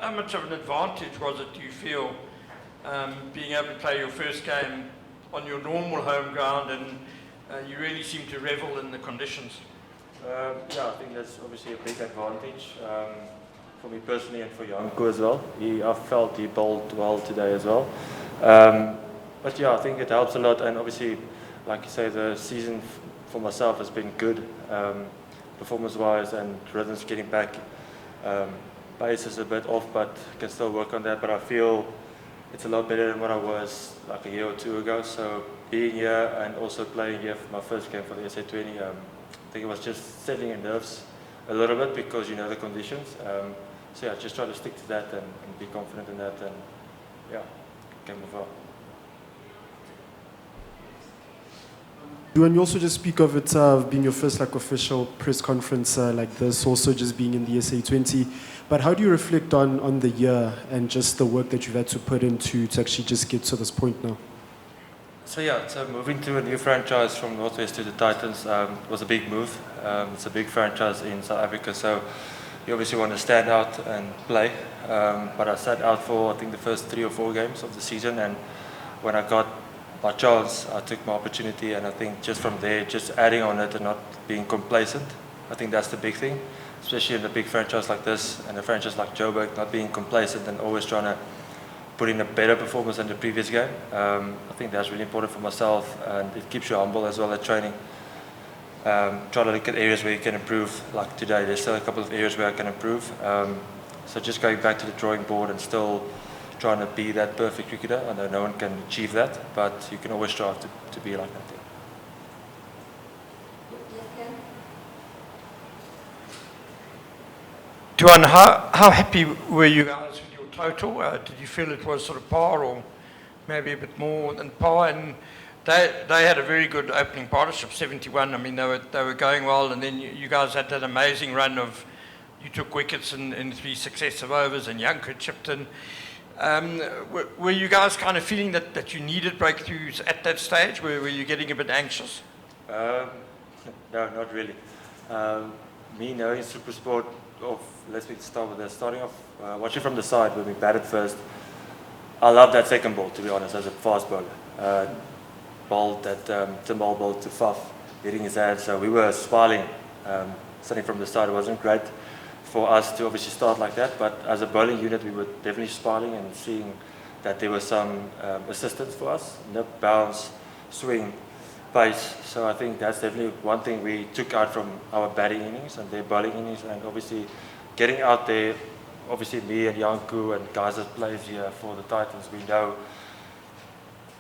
how much of an advantage was it, do you feel, being able to play your first game on your normal home ground, and you really seem to revel in the conditions? Yeah, I think that's obviously a big advantage for me personally and for Janko as well. I felt he bowled well today as well. But yeah, I think it helps a lot, and obviously, like you say, the season for myself has been good, performance-wise, and rhythm's getting back. Pace is a bit off, but can still work on that. But I feel it's a lot better than what I was like a year or two ago. So being here and also playing here for my first game for the SA20, I think it was just settling your nerves a little bit because you know the conditions. So yeah, just try to stick to that and be confident in that, and yeah, can move on. Duan, you also just speak of it being your first like official press conference like this, also just being in the SA20. But how do you reflect on the year and just the work that you've had to put into to actually just get to this point now? So yeah, so moving to a new franchise from Northwest to the Titans was a big move. It's a big franchise in South Africa, so you obviously want to stand out and play. But I sat out for I think the first 3 or 4 games of the season, and when I got my chance, I took my opportunity, and I think just from there, just adding on it and not being complacent, I think that's the big thing, especially in a big franchise like this and a franchise like Joburg, not being complacent and always trying to put in a better performance than the previous game. I think that's really important for myself, and it keeps you humble as well at training. Try to look at areas where you can improve, like today, there's still a couple of areas where I can improve. So just going back to the drawing board and still trying to be that perfect cricketer. I know no one can achieve that, but you can always strive to be like that. Duan, how happy were you guys with your total? Did you feel it was sort of par or maybe a bit more than par? And they had a very good opening partnership, 71. I mean, they were going well, and then you guys had that amazing run of, you took wickets in 3 successive overs, and Janko chipped in. Were you guys kind of feeling that you needed breakthroughs at that stage? Were you getting a bit anxious? No, not really. Me knowing Super Sport, let's start with that. Starting off, watching from the side when we batted first, I love that second ball, to be honest, as a fast bowler. Ball that Tim Ball bowled to Faf, hitting his head. So we were smiling, sitting from the side. It wasn't great for us to obviously start like that, but as a bowling unit, we were definitely smiling and seeing that there was some assistance for us, nip, bounce, swing, pace. So I think that's definitely one thing we took out from our batting innings and their bowling innings, and obviously getting out there, obviously me and Janko and guys that plays here for the Titans, we know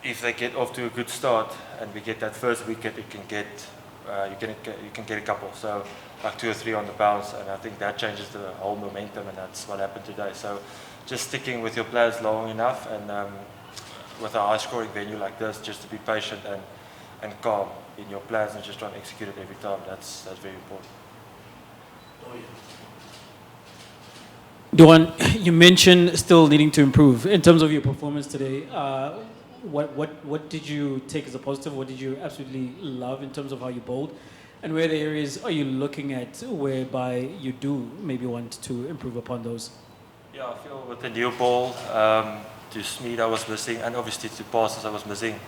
if they get off to a good start and we get that first wicket, it can get, you can get a couple. So like 2 or 3 on the bounce, and I think that changes the whole momentum, and that's what happened today. So just sticking with your players long enough, and with a high scoring venue like this, just to be patient and calm in your plans and just try and execute it every time, that's very important. Duan, you mentioned still needing to improve. In terms of your performance today, what did you take as a positive? What did you absolutely love in terms of how you bowled? And where the areas are you looking at whereby you do maybe want to improve upon those? Yeah, I feel with the new ball, to Smeed I was missing, and obviously to passes I was missing.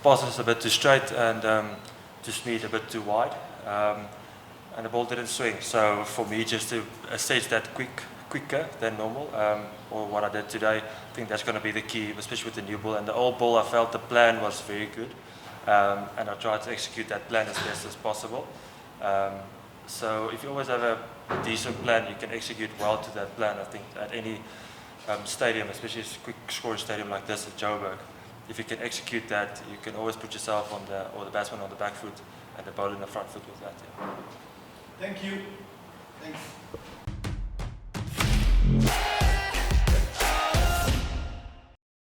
Passes a bit too straight, and to Smeed a bit too wide. And the ball didn't swing. So for me, just to assess that quicker than normal, or what I did today, I think that's going to be the key, especially with the new ball. And the old ball, I felt the plan was very good. And I tried to execute that plan as best as possible. So if you always have a decent plan, you can execute well to that plan. I think at any stadium, especially a quick scoring stadium like this at Joburg, if you can execute that, you can always put yourself on the batsman on the back foot and the bowler in the front foot with that. Yeah. Thank you. Thanks.